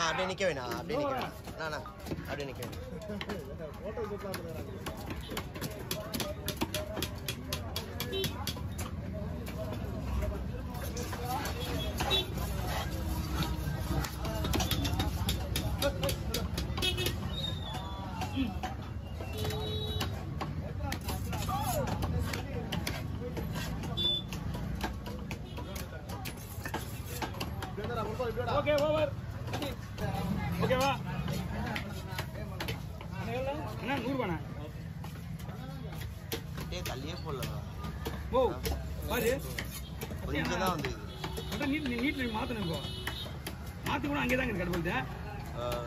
அப்படியே நிக்க வேணா அப்படியே நிக்க வேணா அப்படியே நிக்க வேணா ஓகே ஓவர் ஓகேவா என்ன 100 ரூபாண்ணா தள்ளியே போடலாம் ஓ பாரு கொஞ்சம் தான் வந்து நீட்ல மாத்தணும் இப்போ மாத்தி கூட அங்கே தான் இருக்கு கடவுள்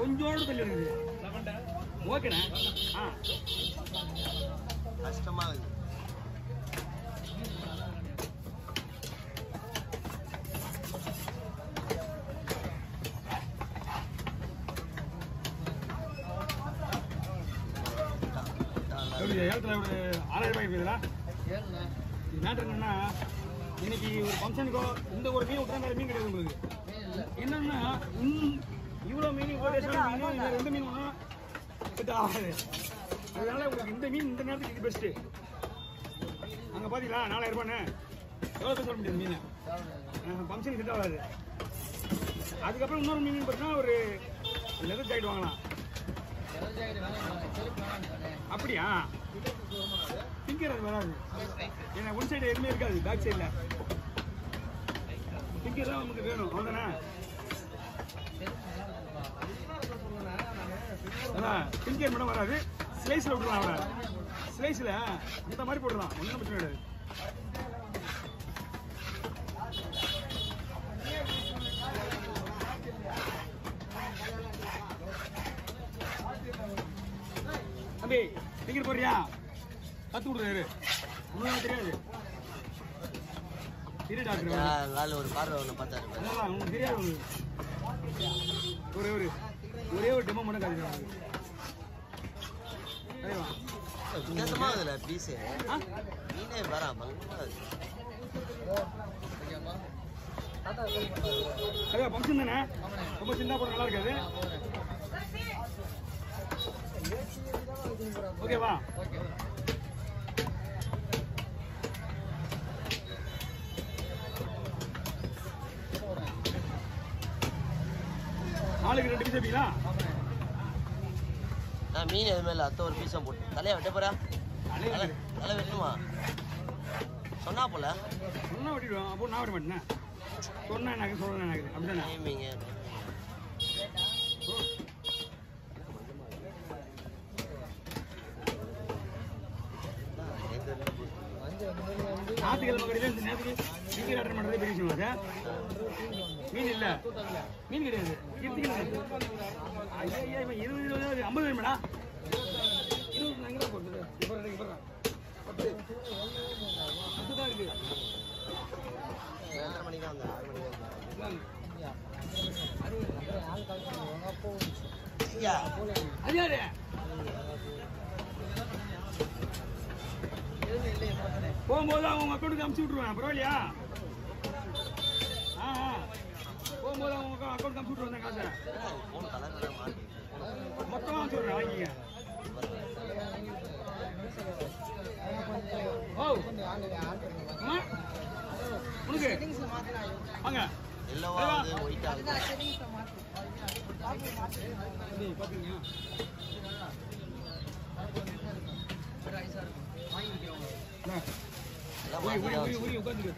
கொஞ்சோடு தள்ளி இருக்குது ஓகேண்ணா கஷ்டமா இருக்கு ஏலத்தில் ஒரு 6000 ரூபாய்க்கு போயிருதா மேட்ரு என்னன்னா இன்னைக்கு ஒரு ஃபங்க்ஷனுக்கோ இந்த ஒரு மீன் விட்டுறா மீன் கிடையாது உங்களுக்கு என்னன்னா இவ்வளோ மீன் மீன் 2 மீன் ஒன்றா கிட்ட ஆகாது அதனால உங்களுக்கு இந்த மீன் இந்த நேரத்துக்கு இது பெஸ்ட்டு அங்கே பார்த்தீங்களா 4000 ரூபான்னு எவ்வளோ சொல்ல முடியாது மீன் ஃபங்க்ஷனுக்கு கிட்ட ஆகாது அதுக்கப்புறம் இன்னொரு மீன் பார்த்தீங்கன்னா ஒரு லெதர் ஜாக்கெட் வாங்கலாம் அப்படியா பிங்கர் அது வராது ஏன்னா ஒன் சைடு எதுவுமே இருக்காது பேக் சைடில் பிங்கர் தான் நமக்கு வேணும் அவ்வளோதானே அதான் பிங்கர் மட்டும் வராது ஸ்லைஸில் விட்டுலாம் அவனை ஸ்லைஸில் இந்த மாதிரி போட்டுடலாம் ஒன்றும் பிரச்சனை கிடையாது தம்பி டிக்கெட் போறியா கத்து கொடுறாரு உங்களுக்கு தெரியாது திரு டாக்டர் ஒரு பார்வை ஒன்று பார்த்தாரு உங்களுக்கு தெரியாது ஒரே ஒரு டெமோ மட்டும் காட்டுறாங்க வித்தியாசமா இருக்குல்ல பீஸு மீனே வராம அதான் ஃபங்க்ஷன் தானே ரொம்ப சின்ன போட நல்லா இருக்காது ஓகேவா நாளைக்கு 2 பீஸ் வைப்பீங்களா நான் மீன் எதுவுமே இல்லை அத்தை ஒரு பீஸாக போட்டு தலையை வெட்ட போறா தலை வெட்டணுமா சொன்னா போல சொன்னா வெட்டிடுவோம் அப்போ நான் வெட்ட மாட்டேன் சொன்னா எனக்கு சொல்லணும் எனக்கு அப்படிதானே ஞாயிற்றுக்கிழமை கடையில் இந்த நேரத்துக்கு டிக்கெட் ஆர்டர் பண்ணுறதே பெரிய விஷயம் சார் மீன் இல்லை மீன் கிடையாது ஐயா 20 50 வேணுமாடா 20 அதுதான் இருக்கு 7:30 மணிக்கு வந்தேன் 6 மணிக்கு வந்தேன் அடியாரு போகும்போது அவங்க அக்கௌண்ட்டுக்கு அமுச்சு விட்ருவேன் பரவாயில்லையா போகும்போது அவங்க அக்கௌண்ட் அமுச்சு விட்ருவேன் காசை ஃபோன் கலர் மாட்டி மொத்தமாக அமுச்சு விட்றேன் வாங்கிங்க ஓ அம்மா உனக்கு வாங்க எல்லோவா வந்து ஒயிட் ஆகுது பார்த்தீங்க எல்லாம் மாத்தி தான் வச்சு. உட்காந்துக்கு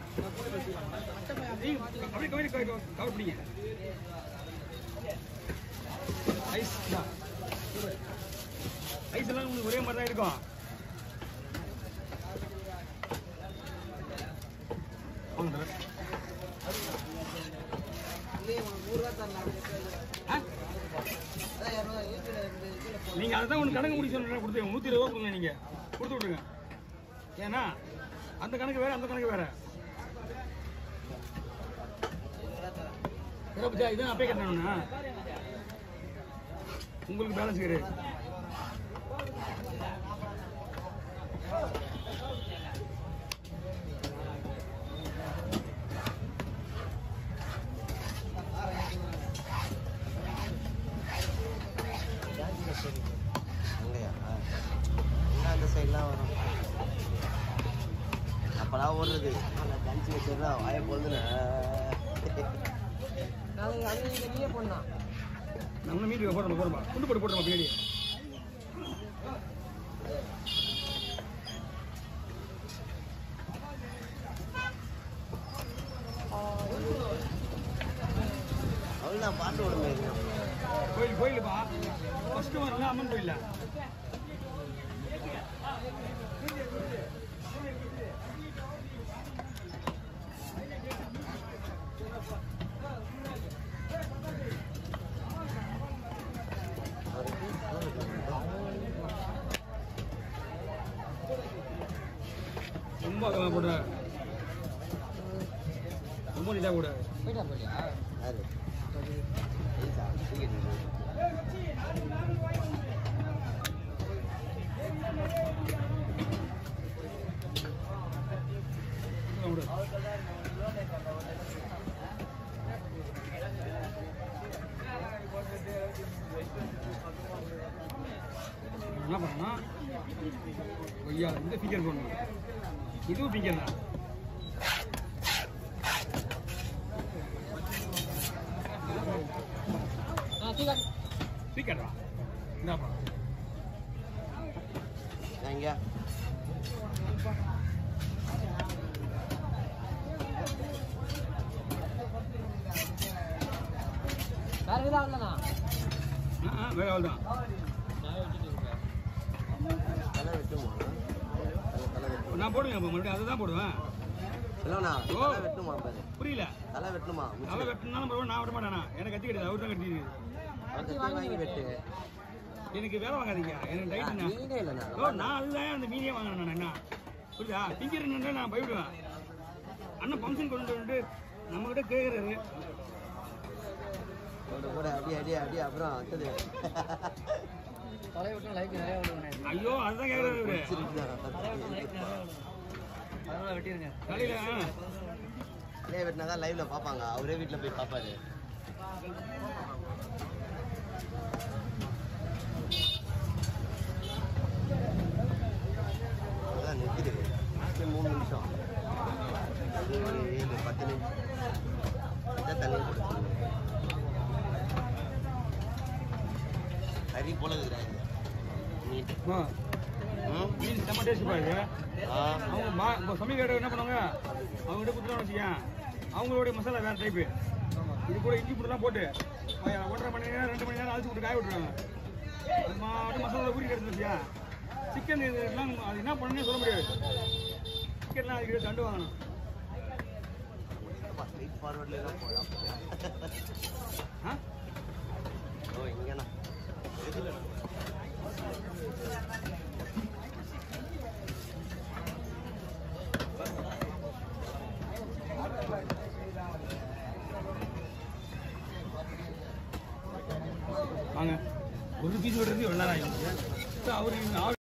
அப்படியே கவர் பிடிங்க ஐஸ் ஐஸ் எல்லாம் உங்களுக்கு ஒரே மாதிரி தான் இருக்கும் நீங்க அதான் ஒன்று கணக்கு முடிச்சு சொன்னா கொடுத்து 120 ரூபா கொடுங்க நீங்க கொடுத்து விட்டுருங்க ஏன்னா அந்த கணக்கு வேற அந்த கணக்கு வேற இதான் அப்பே கட்டணும்னா உங்களுக்கு பேலன்ஸ் கிடையாது அங்கேயா எங்க அந்த சைட்லாம் வரும் அப்பெல்லாம் ஓடுறது நான் டான்ஸ் வச்சுருந்தா வாய போகுதுன்னு நீயே பண்ணா நம்ம மீட்டு போடுறோம் குண்டு போட்டு போட்டுருமா பின்னாடி அவள் நான் பாட்டு விடுமே கோயிலுப்பா ஃபர்ஸ்ட் வரல அம்மன் கோயில்ல ரொம்ப போடுற ரொம்ப நீட்டாக கூட போயிட்டா போலியா அது என்ன பண்ணா ஐயா இந்த ஃபிங்கர் பண்ணணும் இதுவும் ஃபிங்கர் தான் ஸ்பீக்கர் தான் இந்தாப்பா எங்க வேற ஏதாவது இல்லைண்ணா வேற ஆள் தான் தலை வெட்டுமா நான் போடுவேன் மறுபடியும் அதை தான் போடுவேன் இல்லைண்ணா ஓ. தலை வெட்டுமா பாரு புரியல தலை வெட்டுமா தலை வெட்டினாலும் பரவாயில்ல நான் விட மாட்டேனா எனக்கு கத்தி கிடையாது அவர் தான் கட்டி கத்தி வாங்கி வெட்டு எனக்கு வேலை வாங்காதீங்க எனக்கு டைட் என்ன மீனே இல்லைண்ணா ஓ நான் அதுதான் அந்த மீனே வாங்கினேன் நான் என்ன புரியுதா ஃபிங்கர் என்னன்னா நான் பயப்படுவேன் அண்ணன் ஃபங்க்ஷன் கொண்டு வந்து நம்மகிட்ட கேட்குறாரு கூட அடி அடி அடி அப்புறம் அடுத்தது தலை விட்டு லைக் நிறைய விடுவேன் ஐயோ அதுதான் கேட்குறாரு அதெல்லாம் வெட்டிருங்க தலையில தலையை வெட்டினா தான் லைவ்ல பார்ப்பாங்க அவரே வீட்டில் போய் பார்ப்பாரு அதான் நிற்குது 3 நிமிஷம் 7 10 நிமிஷம் தண்ணி கொடுத்து கறி போல இருக்கிறாங்க மீட் மீன் செம்ம டேஸ்ட் பாருங்க ஆ அவங்க இப்போ சமையல் என்ன பண்ணுவாங்க அவங்ககிட்ட கொடுத்துட்டோம்னு வச்சுக்கேன் அவங்களுடைய மசாலா வேறு டைப்பு இது கூட இஞ்சி பூண்டுலாம் போட்டு 1.5 மணி நேரம் 2 மணி நேரம் அழைச்சி விட்டு காய விட்டுருவாங்க அது மாட்டு மசாலா ஊறி கிடந்து வச்சியா சிக்கன் இதெல்லாம் அது என்ன பண்ணணும்னே சொல்ல முடியாது சிக்கன்லாம் அதுக்கிட்ட தண்டு வாங்கணும் ஸ்ட்ரைட் ஃபார்வர்ட்ல தான் போகலாம் ஆ ஓ இங்கண்ணா வாங்க ஒரு பீஸ் விடுறது எவ்வளோ நேரம் ஆகும். அவர்